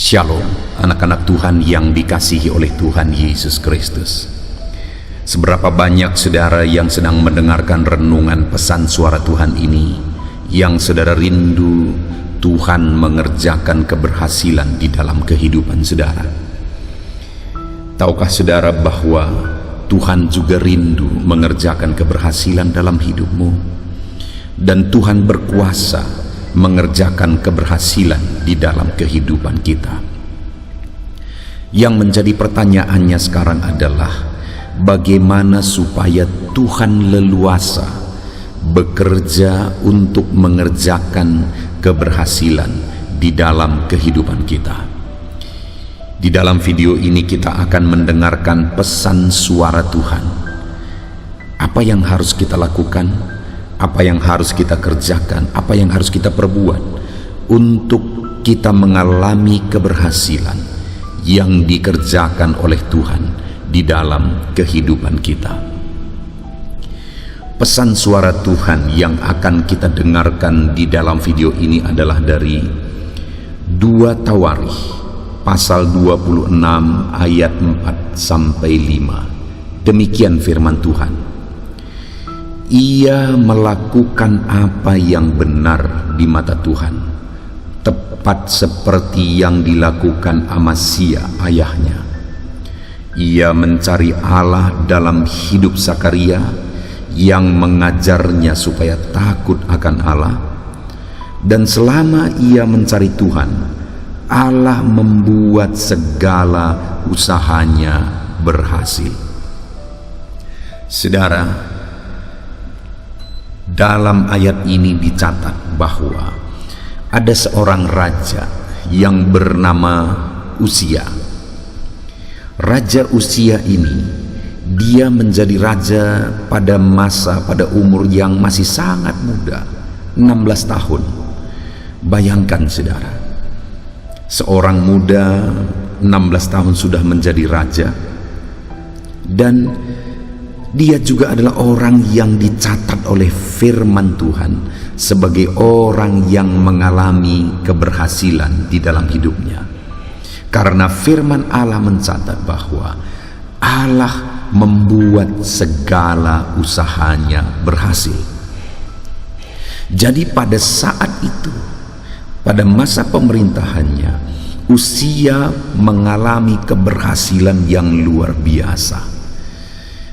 Shalom, anak-anak Tuhan yang dikasihi oleh Tuhan Yesus Kristus. Seberapa banyak saudara yang sedang mendengarkan renungan pesan suara Tuhan ini, yang saudara rindu Tuhan mengerjakan keberhasilan di dalam kehidupan saudara. Tahukah saudara bahwa Tuhan juga rindu mengerjakan keberhasilan dalam hidupmu, dan Tuhan berkuasa mengerjakan keberhasilan di dalam kehidupan kita. Yang menjadi pertanyaannya sekarang adalah bagaimana supaya Tuhan leluasa bekerja untuk mengerjakan keberhasilan di dalam kehidupan kita. Di dalam video ini kita akan mendengarkan pesan suara Tuhan. Apa yang harus kita lakukan? Apa yang harus kita kerjakan, apa yang harus kita perbuat untuk kita mengalami keberhasilan yang dikerjakan oleh Tuhan di dalam kehidupan kita. Pesan suara Tuhan yang akan kita dengarkan di dalam video ini adalah dari 2 Tawarikh pasal 26 ayat 4 sampai 5. Demikian firman Tuhan. Ia melakukan apa yang benar di mata Tuhan, tepat seperti yang dilakukan Amasya ayahnya. Ia mencari Allah dalam hidup Zakaria yang mengajarnya supaya takut akan Allah, dan selama ia mencari Tuhan, Allah membuat segala usahanya berhasil. Saudara, dalam ayat ini dicatat bahwa ada seorang raja yang bernama Uzia. Raja Uzia ini, dia menjadi raja pada umur yang masih sangat muda, 16 tahun. Bayangkan saudara, seorang muda 16 tahun sudah menjadi raja, dan dia juga adalah orang yang dicatat oleh firman Tuhan sebagai orang yang mengalami keberhasilan di dalam hidupnya. Karena firman Allah mencatat bahwa Allah membuat segala usahanya berhasil. Jadi pada saat itu, pada masa pemerintahannya, Uzia mengalami keberhasilan yang luar biasa.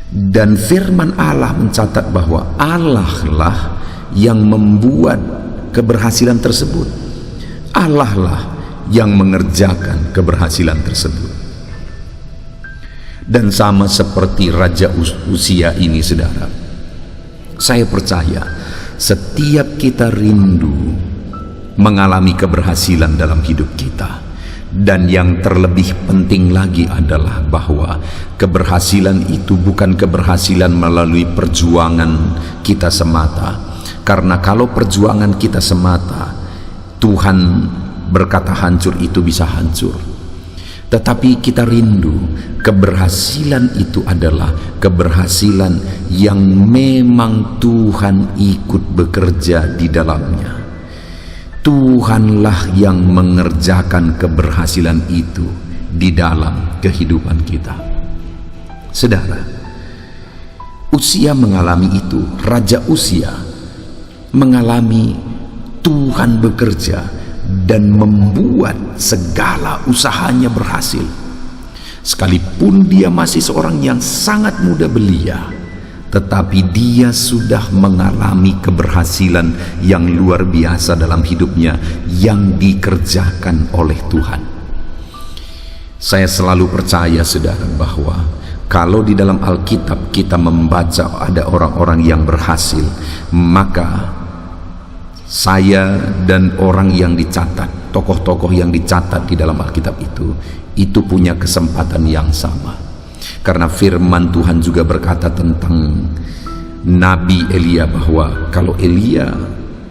Dan firman Allah mencatat bahwa Allah lah yang membuat keberhasilan tersebut. Allah lah yang mengerjakan keberhasilan tersebut. Dan sama seperti Raja Uzia ini saudara, saya percaya setiap kita rindu mengalami keberhasilan dalam hidup kita. Dan yang terlebih penting lagi adalah bahwa keberhasilan itu bukan keberhasilan melalui perjuangan kita semata. Karena kalau perjuangan kita semata, Tuhan berkata hancur, itu bisa hancur. Tetapi kita rindu keberhasilan itu adalah keberhasilan yang memang Tuhan ikut bekerja di dalamnya. Tuhanlah yang mengerjakan keberhasilan itu di dalam kehidupan kita. Saudara, Uzia mengalami itu. Raja Uzia mengalami Tuhan bekerja dan membuat segala usahanya berhasil. Sekalipun dia masih seorang yang sangat muda belia, tetapi dia sudah mengalami keberhasilan yang luar biasa dalam hidupnya yang dikerjakan oleh Tuhan. Saya selalu percaya saudara bahwa kalau di dalam Alkitab kita membaca ada orang-orang yang berhasil, maka saya dan orang yang dicatat, tokoh-tokoh yang dicatat di dalam Alkitab itu punya kesempatan yang sama. Karena firman Tuhan juga berkata tentang Nabi Elia bahwa kalau Elia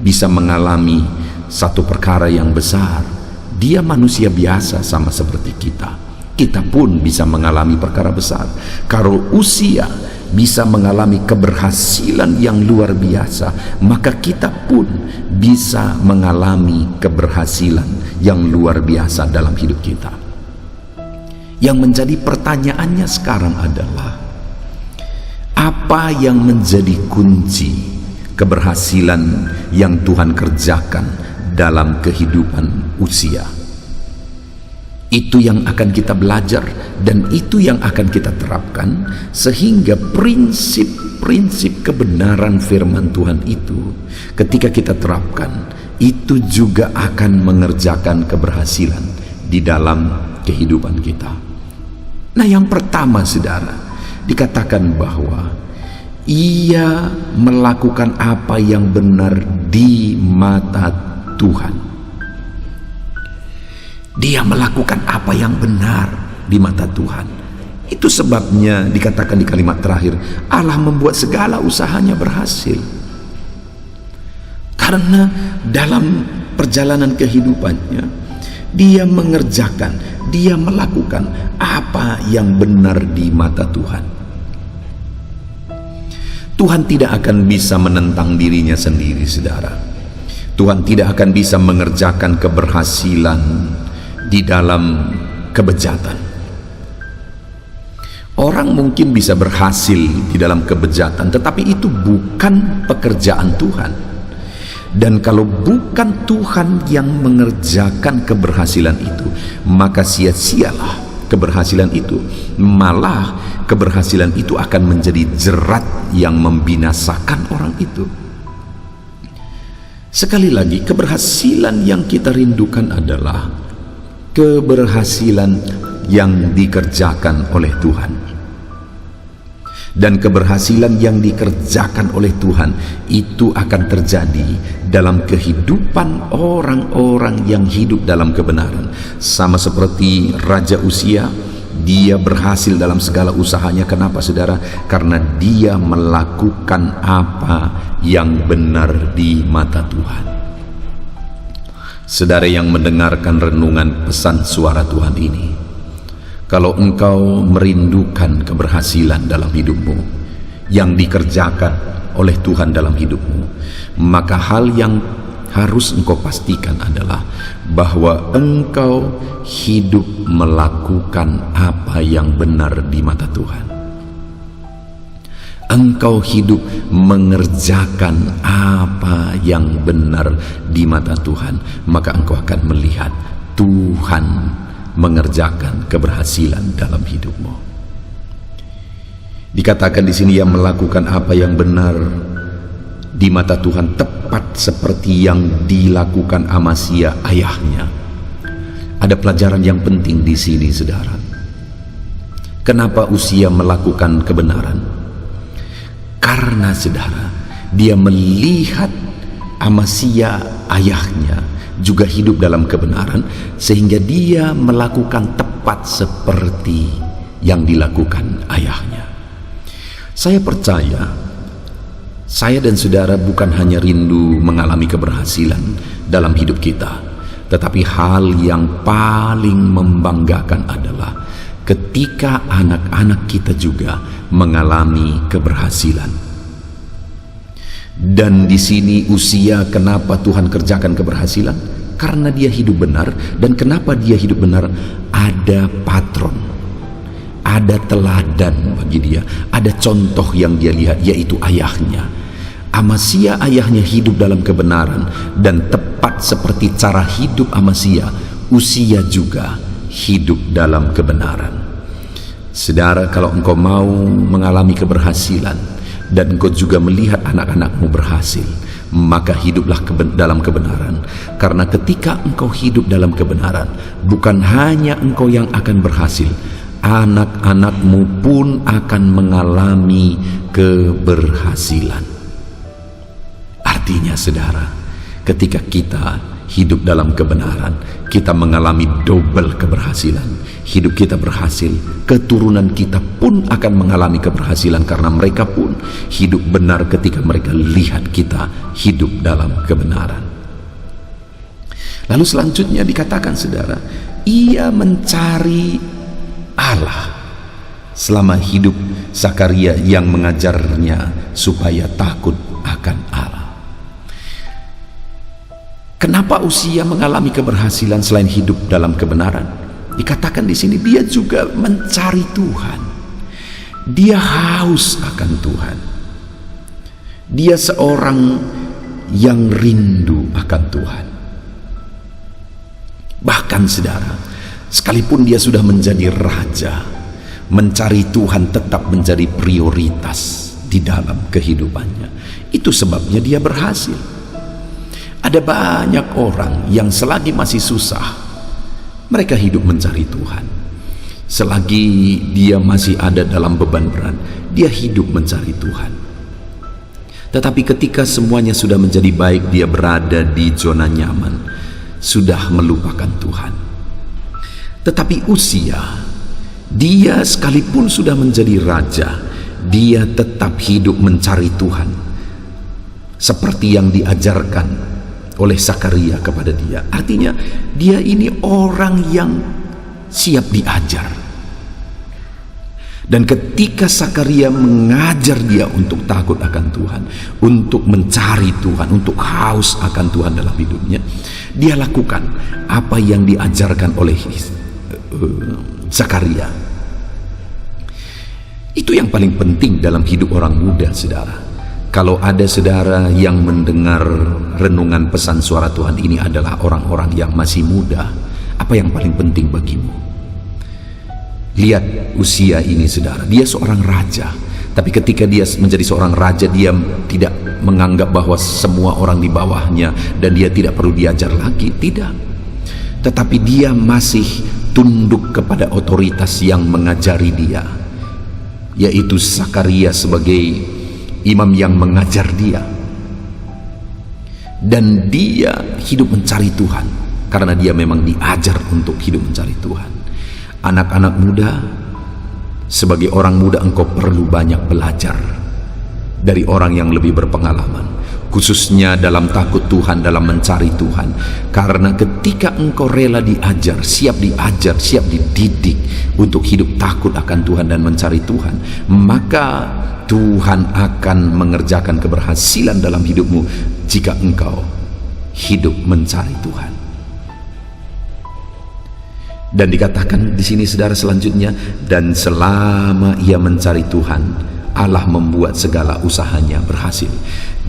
bisa mengalami satu perkara yang besar, dia manusia biasa sama seperti kita. Kita pun bisa mengalami perkara besar. Kalau Uzia bisa mengalami keberhasilan yang luar biasa, maka kita pun bisa mengalami keberhasilan yang luar biasa dalam hidup kita. Yang menjadi pertanyaannya sekarang adalah, apa yang menjadi kunci keberhasilan yang Tuhan kerjakan dalam kehidupan Uzia? Itu yang akan kita belajar dan itu yang akan kita terapkan, sehingga prinsip-prinsip kebenaran firman Tuhan itu ketika kita terapkan, itu juga akan mengerjakan keberhasilan di dalam kehidupan kita. Nah, yang pertama, saudara, dikatakan bahwa ia melakukan apa yang benar di mata Tuhan. Dia melakukan apa yang benar di mata Tuhan. Itu sebabnya dikatakan di kalimat terakhir, Allah membuat segala usahanya berhasil. Karena dalam perjalanan kehidupannya, dia mengerjakan, dia melakukan apa yang benar di mata Tuhan. Tuhan tidak akan bisa menentang dirinya sendiri, saudara. Tuhan tidak akan bisa mengerjakan keberhasilan di dalam kebejatan. Orang mungkin bisa berhasil di dalam kebejatan, tetapi itu bukan pekerjaan Tuhan. Dan kalau bukan Tuhan yang mengerjakan keberhasilan itu, maka sia-sialah keberhasilan itu. Malah keberhasilan itu akan menjadi jerat yang membinasakan orang itu. Sekali lagi, keberhasilan yang kita rindukan adalah keberhasilan yang dikerjakan oleh Tuhan. Dan keberhasilan yang dikerjakan oleh Tuhan itu akan terjadi dalam kehidupan orang-orang yang hidup dalam kebenaran. Sama seperti Raja Uzia, dia berhasil dalam segala usahanya. Kenapa, saudara? Karena dia melakukan apa yang benar di mata Tuhan. Saudara yang mendengarkan renungan pesan suara Tuhan ini, kalau engkau merindukan keberhasilan dalam hidupmu yang dikerjakan oleh Tuhan dalam hidupmu, maka hal yang harus engkau pastikan adalah bahwa engkau hidup melakukan apa yang benar di mata Tuhan. Engkau hidup mengerjakan apa yang benar di mata Tuhan, maka engkau akan melihat Tuhan mengerjakan keberhasilan dalam hidupmu. Dikatakan di sini, yang melakukan apa yang benar di mata Tuhan, tepat seperti yang dilakukan Amazia ayahnya. Ada pelajaran yang penting di sini, saudara. Kenapa Uzia melakukan kebenaran? Karena, saudara, dia melihat Amazia ayahnya juga hidup dalam kebenaran, sehingga dia melakukan tepat seperti yang dilakukan ayahnya. Saya percaya, saya dan saudara bukan hanya rindu mengalami keberhasilan dalam hidup kita, tetapi hal yang paling membanggakan adalah ketika anak-anak kita juga mengalami keberhasilan. Dan di sini Uzia, kenapa Tuhan kerjakan keberhasilan? Karena dia hidup benar. Dan kenapa dia hidup benar? Ada patron, ada teladan bagi dia, ada contoh yang dia lihat, yaitu ayahnya. Amazia ayahnya hidup dalam kebenaran, dan tepat seperti cara hidup Amazia, Uzia juga hidup dalam kebenaran. Saudara, kalau engkau mau mengalami keberhasilan dan engkau juga melihat anak-anakmu berhasil, maka hiduplah dalam kebenaran. Karena ketika engkau hidup dalam kebenaran, bukan hanya engkau yang akan berhasil, anak-anakmu pun akan mengalami keberhasilan. Artinya, saudara, ketika kita hidup dalam kebenaran, kita mengalami double keberhasilan. Hidup kita berhasil, keturunan kita pun akan mengalami keberhasilan, karena mereka pun hidup benar ketika mereka lihat kita hidup dalam kebenaran. Lalu selanjutnya dikatakan, saudara, ia mencari Allah selama hidup Zakaria yang mengajarnya supaya takut akan Allah. Kenapa Uzia mengalami keberhasilan selain hidup dalam kebenaran? Dikatakan di sini dia juga mencari Tuhan. Dia haus akan Tuhan. Dia seorang yang rindu akan Tuhan. Bahkan saudara, sekalipun dia sudah menjadi raja, mencari Tuhan tetap menjadi prioritas di dalam kehidupannya. Itu sebabnya dia berhasil. Ada banyak orang yang selagi masih susah, mereka hidup mencari Tuhan. Selagi dia masih ada dalam beban berat, dia hidup mencari Tuhan. Tetapi ketika semuanya sudah menjadi baik, dia berada di zona nyaman, sudah melupakan Tuhan. Tetapi Uzia, dia sekalipun sudah menjadi raja, dia tetap hidup mencari Tuhan, seperti yang diajarkan oleh Zakaria kepada dia. Artinya dia ini orang yang siap diajar. Dan ketika Zakaria mengajar dia untuk takut akan Tuhan, untuk mencari Tuhan, untuk haus akan Tuhan dalam hidupnya, dia lakukan apa yang diajarkan oleh Zakaria. Itu yang paling penting dalam hidup orang muda, saudara. Kalau ada saudara yang mendengar renungan pesan suara Tuhan ini adalah orang-orang yang masih muda, apa yang paling penting bagimu? Lihat Uzia ini saudara, dia seorang raja. Tapi ketika dia menjadi seorang raja, dia tidak menganggap bahwa semua orang di bawahnya dan dia tidak perlu diajar lagi, tidak. Tetapi dia masih tunduk kepada otoritas yang mengajari dia, yaitu Zakaria sebagai imam yang mengajar dia. Dan dia hidup mencari Tuhan karena dia memang diajar untuk hidup mencari Tuhan. Anak-anak muda, sebagai orang muda engkau perlu banyak belajar dari orang yang lebih berpengalaman, khususnya dalam takut Tuhan, dalam mencari Tuhan. Karena ketika engkau rela diajar, siap dididik untuk hidup takut akan Tuhan dan mencari Tuhan, maka Tuhan akan mengerjakan keberhasilan dalam hidupmu jika engkau hidup mencari Tuhan. Dan dikatakan di sini saudara selanjutnya, dan selama ia mencari Tuhan, Allah membuat segala usahanya berhasil.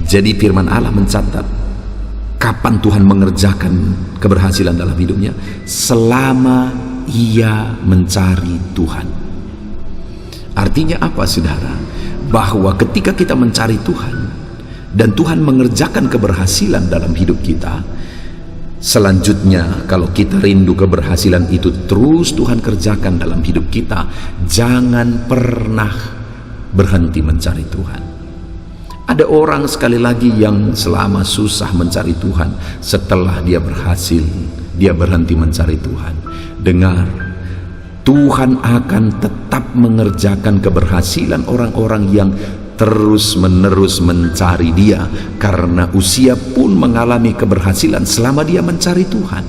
Jadi firman Allah mencatat kapan Tuhan mengerjakan keberhasilan dalam hidupnya? Selama ia mencari Tuhan. Artinya apa saudara? Bahwa ketika kita mencari Tuhan dan Tuhan mengerjakan keberhasilan dalam hidup kita, selanjutnya kalau kita rindu keberhasilan itu terus Tuhan kerjakan dalam hidup kita, jangan pernah berhenti mencari Tuhan. Ada orang sekali lagi yang selama susah mencari Tuhan, setelah dia berhasil, dia berhenti mencari Tuhan. Dengar, Tuhan akan tetap mengerjakan keberhasilan orang-orang yang terus-menerus mencari Dia, karena Uzia pun mengalami keberhasilan selama dia mencari Tuhan.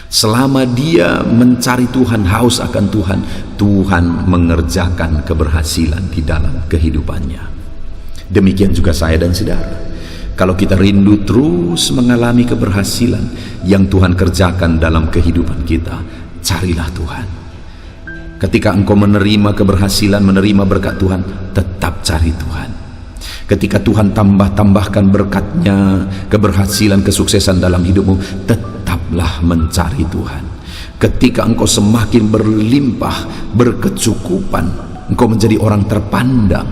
Selama dia mencari Tuhan, haus akan Tuhan, Tuhan mengerjakan keberhasilan di dalam kehidupannya. Demikian juga saya dan saudara. Kalau kita rindu terus mengalami keberhasilan yang Tuhan kerjakan dalam kehidupan kita, carilah Tuhan. Ketika engkau menerima keberhasilan, menerima berkat Tuhan, tetap cari Tuhan. Ketika Tuhan tambahkan berkatnya, keberhasilan, kesuksesan dalam hidupmu, tetaplah mencari Tuhan. Ketika engkau semakin berlimpah, berkecukupan, engkau menjadi orang terpandang,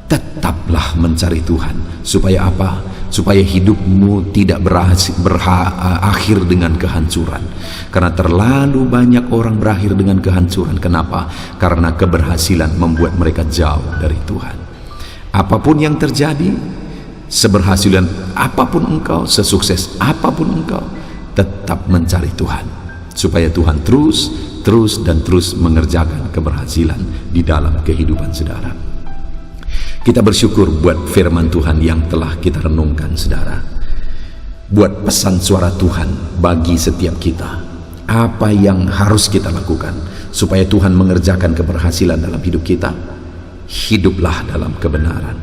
tetaplah mencari Tuhan. Supaya apa? Supaya hidupmu tidak berakhir dengan kehancuran. Karena terlalu banyak orang berakhir dengan kehancuran. Kenapa? Karena keberhasilan membuat mereka jauh dari Tuhan. Apapun yang terjadi, seberhasilan apapun engkau, sesukses apapun engkau, tetap mencari Tuhan. Supaya Tuhan terus mengerjakan keberhasilan di dalam kehidupan saudara. Kita bersyukur buat firman Tuhan yang telah kita renungkan saudara. Buat pesan suara Tuhan bagi setiap kita. Apa yang harus kita lakukan supaya Tuhan mengerjakan keberhasilan dalam hidup kita? Hiduplah dalam kebenaran.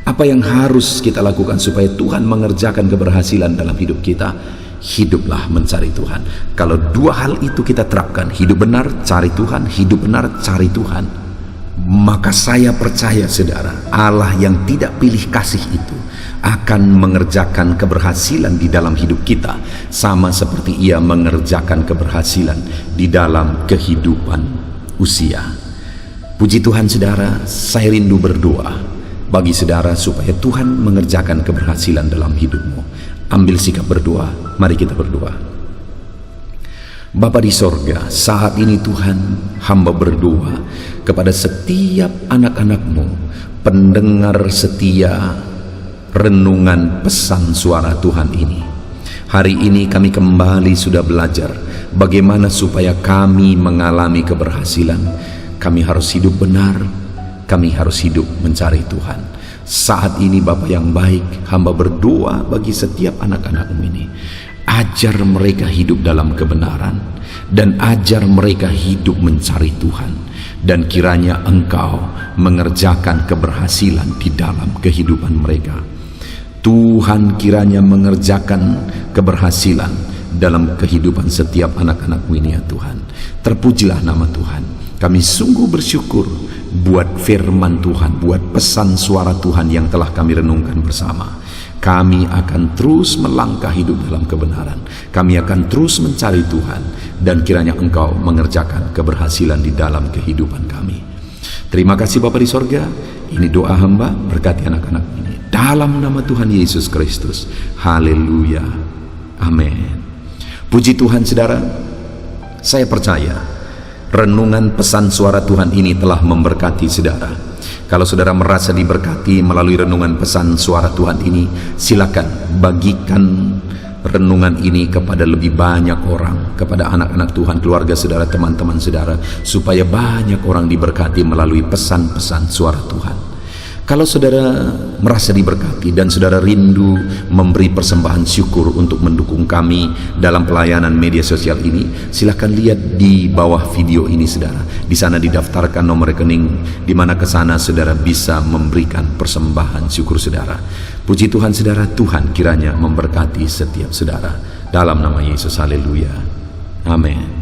Apa yang harus kita lakukan supaya Tuhan mengerjakan keberhasilan dalam hidup kita? Hiduplah mencari Tuhan. Kalau dua hal itu kita terapkan, hidup benar, cari Tuhan, hidup benar, cari Tuhan, maka saya percaya saudara, Allah yang tidak pilih kasih itu akan mengerjakan keberhasilan di dalam hidup kita, sama seperti Ia mengerjakan keberhasilan di dalam kehidupan Uzia. Puji Tuhan saudara, saya rindu berdoa bagi saudara supaya Tuhan mengerjakan keberhasilan dalam hidupmu. Ambil sikap berdoa, mari kita berdoa. Bapa di sorga, saat ini Tuhan, hamba berdoa kepada setiap anak-anak-Mu, pendengar setia renungan pesan suara Tuhan ini. Hari ini kami kembali sudah belajar bagaimana supaya kami mengalami keberhasilan. Kami harus hidup benar, kami harus hidup mencari Tuhan. Saat ini Bapa yang baik, hamba berdoa bagi setiap anak-anak-Mu ini. Ajar mereka hidup dalam kebenaran, dan ajar mereka hidup mencari Tuhan, dan kiranya Engkau mengerjakan keberhasilan di dalam kehidupan mereka. Tuhan kiranya mengerjakan keberhasilan dalam kehidupan setiap anak-anak-Mu ini ya Tuhan. Terpujilah nama Tuhan. Kami sungguh bersyukur buat firman Tuhan, buat pesan suara Tuhan yang telah kami renungkan bersama. Kami akan terus melangkah hidup dalam kebenaran. Kami akan terus mencari Tuhan, dan kiranya Engkau mengerjakan keberhasilan di dalam kehidupan kami. Terima kasih Bapa di sorga. Ini doa hamba, berkati anak-anak ini dalam nama Tuhan Yesus Kristus. Haleluya, amin. Puji Tuhan saudara, saya percaya renungan pesan suara Tuhan ini telah memberkati saudara. Kalau saudara merasa diberkati melalui renungan pesan suara Tuhan ini, silakan bagikan renungan ini kepada lebih banyak orang, kepada anak-anak Tuhan, keluarga saudara, teman-teman saudara, supaya banyak orang diberkati melalui pesan-pesan suara Tuhan. Kalau saudara merasa diberkati dan saudara rindu memberi persembahan syukur untuk mendukung kami dalam pelayanan media sosial ini, silakan lihat di bawah video ini saudara. Di sana didaftarkan nomor rekening di mana ke sana saudara bisa memberikan persembahan syukur saudara. Puji Tuhan saudara, Tuhan kiranya memberkati setiap saudara dalam nama Yesus. Haleluya, amin.